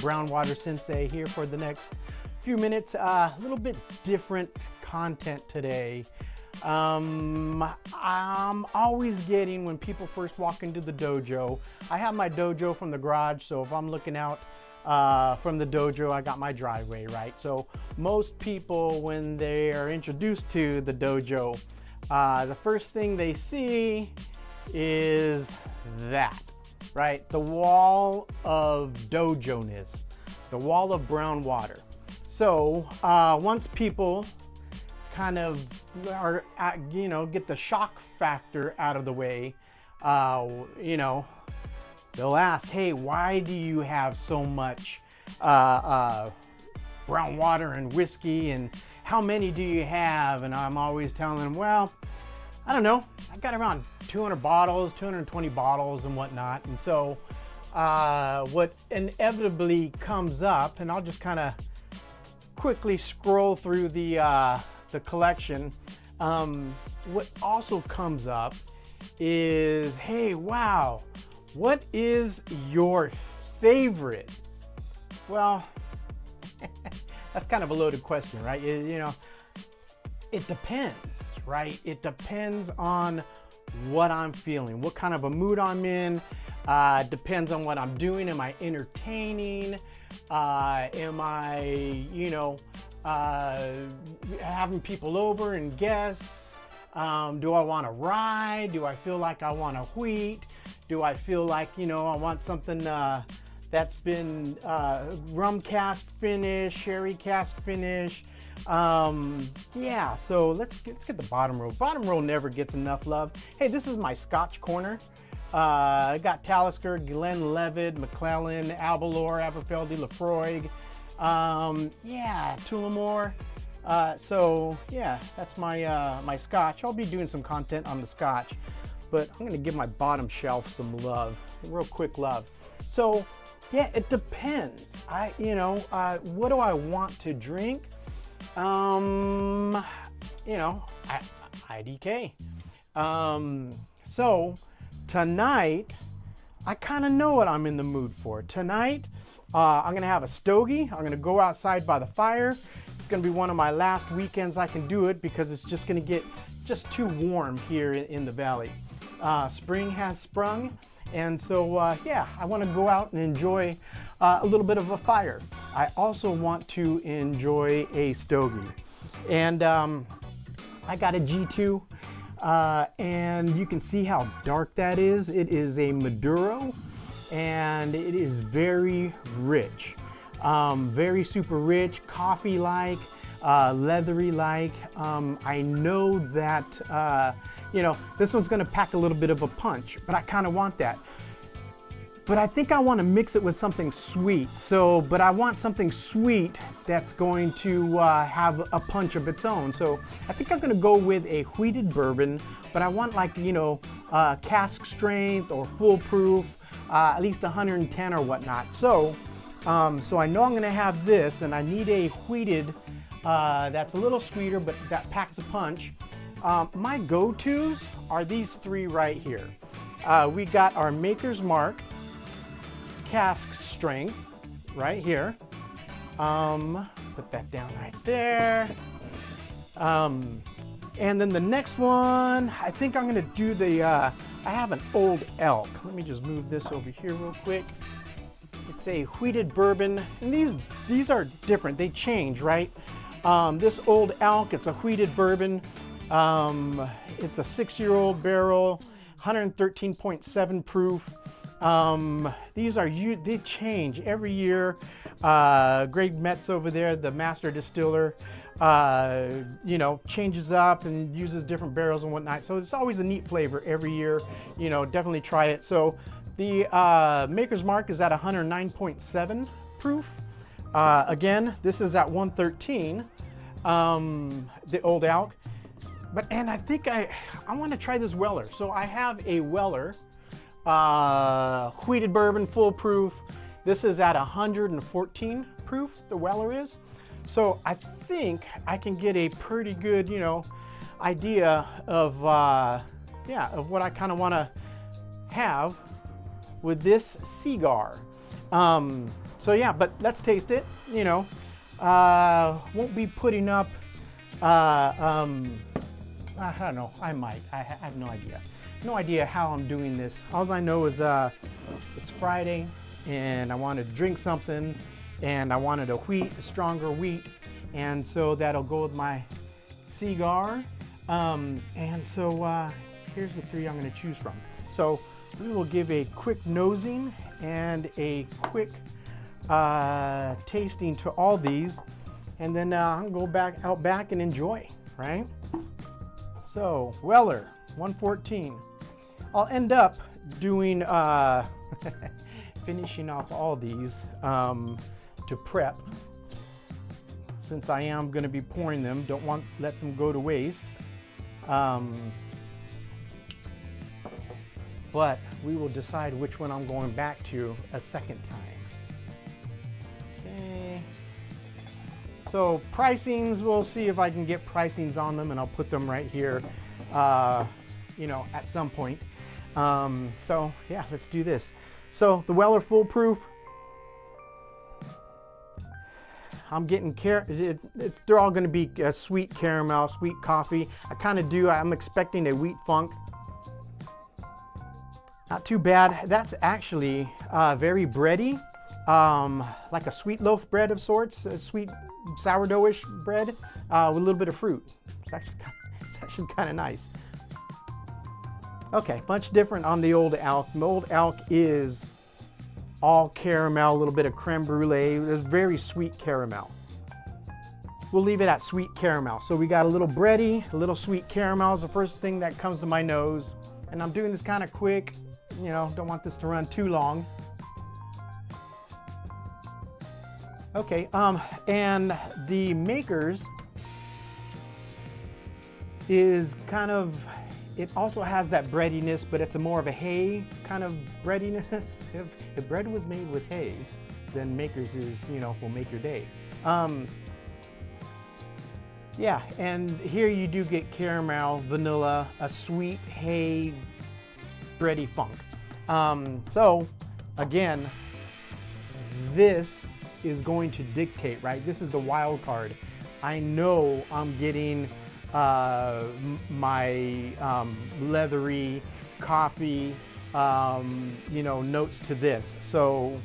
Brown Water Sensei here for the next few minutes. A little bit different content today. I'm always getting, when people first walk into the dojo, I have my dojo from the garage, so if I'm looking out from the dojo, I got my driveway, right? So most people, when they are introduced to the dojo, the first thing they see is that, right? The wall of dojo-ness, the wall of brown water. So once people kind of are, get the shock factor out of the way, they'll ask, hey, why do you have so much brown water and whiskey, and how many do you have? And I'm always telling them, well, I don't know, I got around 200 bottles, 220 bottles and whatnot. And so what inevitably comes up, and I'll just kind of quickly scroll through the collection, what also comes up is, hey, wow, what is your favorite? Well, that's kind of a loaded question, right? It depends, right? It depends on what I'm feeling, what kind of a mood I'm in. Depends on what I'm doing. Am I entertaining? Am I, having people over and guests? Do I want to ride? Do I feel like I want a wheat? Do I feel like, I want something that's been rum cask finish, sherry cask finish? Yeah, so let's get the bottom row. Bottom row never gets enough love. Hey, this is my Scotch corner. I got Talisker, Glenlivet, McClellan, Aberlour, Aberfeldy, Lafroig, Tullamore. So yeah, that's my my Scotch. I'll be doing some content on the Scotch, but I'm gonna give my bottom shelf some love, real quick love. So yeah, it depends. What do I want to drink? IDK. So tonight, I kind of know what I'm in the mood for. Tonight, I'm gonna have a stogie. I'm gonna go outside by the fire. It's gonna be one of my last weekends I can do it, because it's just gonna get too warm here in the valley. Spring has sprung, and so I want to go out and enjoy a little bit of a fire. I also want to enjoy a stogie, and I got a G2, and you can see how dark that is. It is a Maduro, and it is very rich, very super rich, coffee-like, leathery-like. I know that this one's going to pack a little bit of a punch, but I kind of want that. But I think I want to mix it with something sweet. But I want something sweet that's going to have a punch of its own. So I think I'm going to go with a wheated bourbon, but I want cask strength or full proof, at least 110 or whatnot. So I know I'm going to have this, and I need a wheated that's a little sweeter, but that packs a punch. My go-tos are these three right here. We got our Makers Mark Cask Strength right here. Put that down right there. And then the next one, I think I'm gonna do I have an Old Elk. Let me just move this over here real quick. It's a wheated bourbon, and these are different. They change, right? This Old Elk, it's a wheated bourbon. It's a 6-year-old barrel, 113.7 proof. They change every year. Greg Metz over there, the master distiller, changes up and uses different barrels and whatnot. So it's always a neat flavor every year. Definitely try it. So the Maker's Mark is at 109.7 proof. Again, this is at 113, the Old Elk. And I think I want to try this Weller. So I have a Weller, wheated bourbon, full proof. This is at 114 proof, the Weller is. So I think I can get a pretty good, idea of what I kind of want to have with this cigar. So yeah, but let's taste it. You know, won't be putting up. I don't know. I might. I have no idea. No idea how I'm doing this. All I know is it's Friday, and I wanted to drink something, and I wanted a stronger wheat, and so that'll go with my cigar. And so here's the three I'm going to choose from. So we will give a quick nosing and a quick tasting to all these, and then I'll go out back and enjoy, right? So Weller 114. I'll end up doing finishing off all these to prep, since I am going to be pouring them. Don't want to let them go to waste. But we will decide which one I'm going back to a second time. Okay. So pricings, we'll see if I can get pricings on them, and I'll put them right here, you know, at some point. So yeah, let's do this. So the Weller Foolproof. I'm getting they're all going to be sweet caramel, sweet coffee. I'm expecting a wheat funk. Not too bad. That's actually very bready, like a sweet loaf bread of sorts, a sweet sourdough-ish bread with a little bit of fruit. It's actually kind of nice. Okay, much different on the Old Elk. The Old Elk is all caramel, a little bit of creme brulee. There's very sweet caramel. We'll leave it at sweet caramel. So we got a little bready, a little sweet caramel is the first thing that comes to my nose. And I'm doing this kind of quick, you know, don't want this to run too long. Okay, and the Makers is kind of, it also has that breadiness, but it's more of a hay kind of breadiness. If bread was made with hay, then Makers is, you know, will make your day. Yeah, and here you do get caramel, vanilla, a sweet hay, bready funk. So again, this is going to dictate, right? This is the wild card. I know I'm getting my leathery coffee, you know, notes to this. So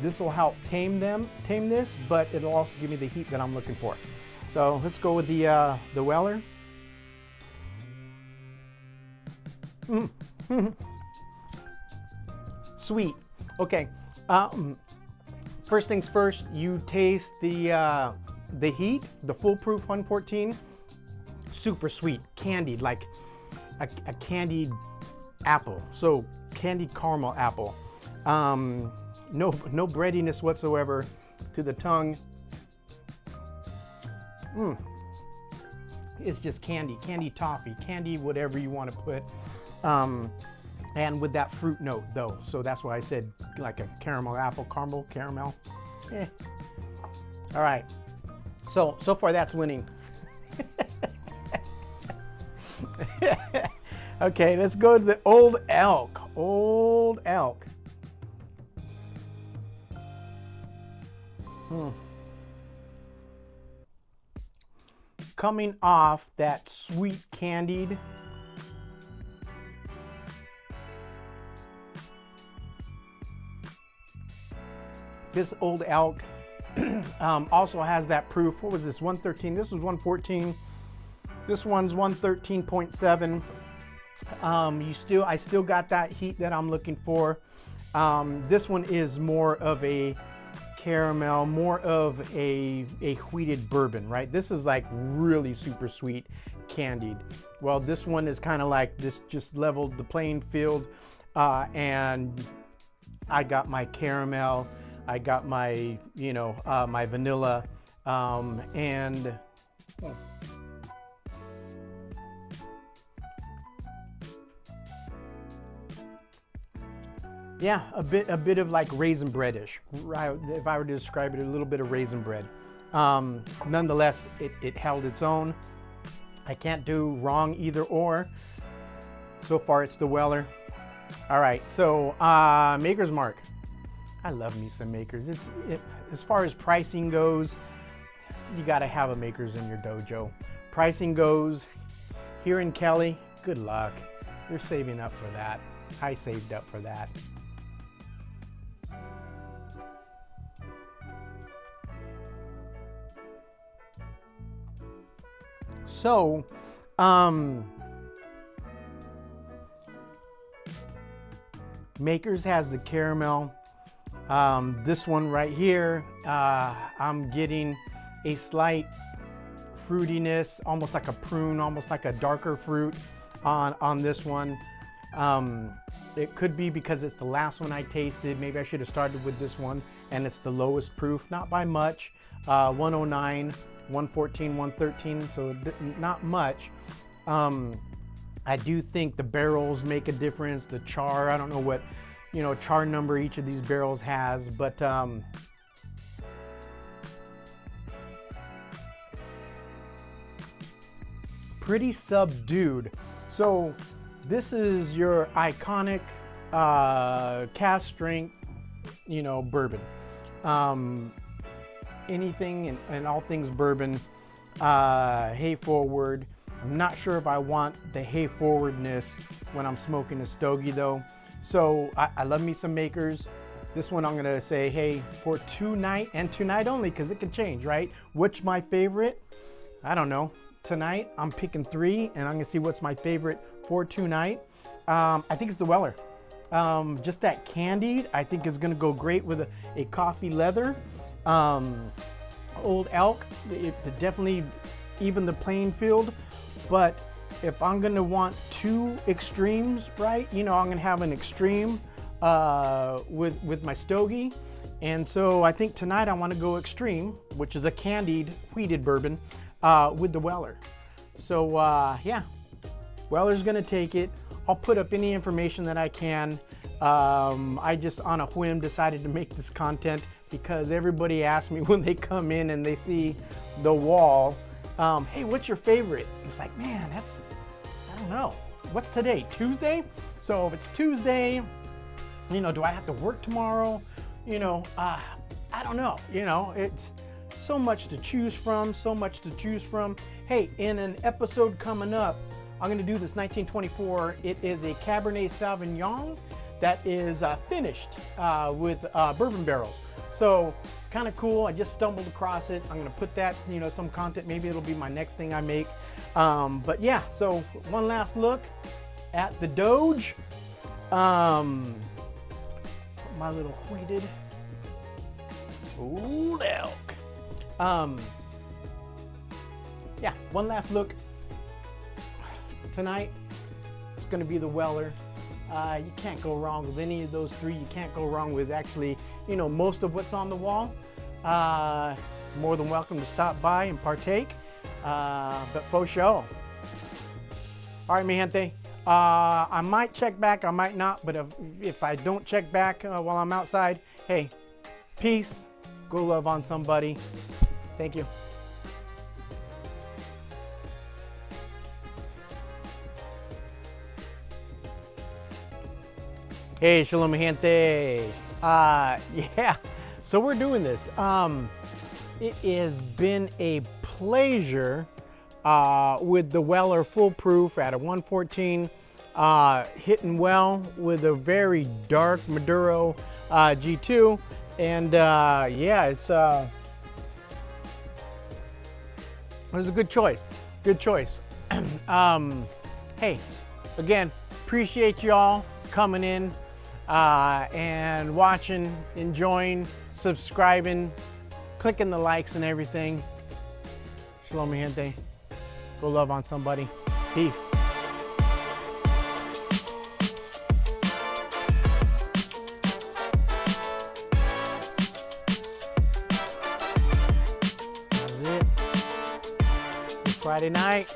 this will help tame this, but it'll also give me the heat that I'm looking for. So let's go with the Weller. Sweet. Okay. First things first, you taste the heat, the Foolproof 114. Super sweet, candied, like a candied apple. So candied caramel apple. No breadiness whatsoever to the tongue. It's just candy toffee, candy whatever you want to put. And with that fruit note though. So that's why I said like a caramel apple, caramel. All right. So far that's winning. Okay, let's go to the Old Elk. Old Elk. Coming off that sweet candied. This Old Elk also has that proof. What was this? 113. This was 114. This one's 113.7. I still got that heat that I'm looking for. This one is more of a caramel, more of a wheated bourbon, right? This is like really super sweet candied. Well, this one is kind of like this, just leveled the playing field. And I got my caramel, I got my, you know, my vanilla, and yeah, a bit of like raisin breadish. Right, if I were to describe it, a little bit of raisin bread. Nonetheless, it held its own. I can't do wrong either or. So far, it's the Weller. All right, so Maker's Mark. I love me some Makers. As far as pricing goes, you got to have a Makers in your dojo. Pricing goes, here in Kelly, good luck. You're saving up for that. I saved up for that. So, Makers has the caramel. This one right here, I'm getting a slight fruitiness, almost like a prune, almost like a darker fruit on this one. It could be because it's the last one I tasted. Maybe I should have started with this one, and it's the lowest proof, not by much. 109, 114, 113, so not much. I do think the barrels make a difference. The char, I don't know what, char number each of these barrels has, but pretty subdued. So this is your iconic cask strength, bourbon. Anything and all things bourbon, hay forward. I'm not sure if I want the hay forwardness when I'm smoking a stogie though. So I love me some Makers. This one I'm gonna say, hey, for tonight and tonight only, because it can change, right? Which my favorite? I don't know. Tonight I'm picking 3, and I'm gonna see what's my favorite for tonight. I think it's the Weller. Just that candied, I think is gonna go great with a coffee leather. Old Elk, it definitely even the playing field. But if I'm gonna want 2 extremes, right? I'm gonna have an extreme with my stogie. And so I think tonight I wanna go extreme, which is a candied wheated bourbon with the Weller. So yeah, Weller's gonna take it. I'll put up any information that I can. I just on a whim decided to make this content because everybody asks me when they come in and they see the wall, hey, what's your favorite? It's like, man, I don't know. What's today, Tuesday? So if it's Tuesday, do I have to work tomorrow? I don't know. It's so much to choose from, Hey, in an episode coming up, I'm gonna do this 1924. It is a Cabernet Sauvignon that is finished with bourbon barrels. So kind of cool. I just stumbled across it. I'm gonna put that, some content. Maybe it'll be my next thing I make. But yeah, so one last look at the Doge. My little wheated Old Elk. Yeah, one last look. Tonight, it's gonna be the Weller. You can't go wrong with any of those 3. You can't go wrong with actually, most of what's on the wall. More than welcome to stop by and partake. But faux show. All right, mi gente. I might check back, I might not, but if I don't check back while I'm outside, hey, peace. Go love on somebody. Thank you. Hey, Shalom, gente. Yeah, so we're doing this. It has been a pleasure with the Weller Full Proof at a 114, hitting well with a very dark Maduro G2. And yeah, it was a good choice. Good choice. Hey, again, appreciate y'all coming in and watching, enjoying, subscribing, clicking the likes and everything. Shalom, mi gente. Go love on somebody. Peace. That's it. It's Friday night.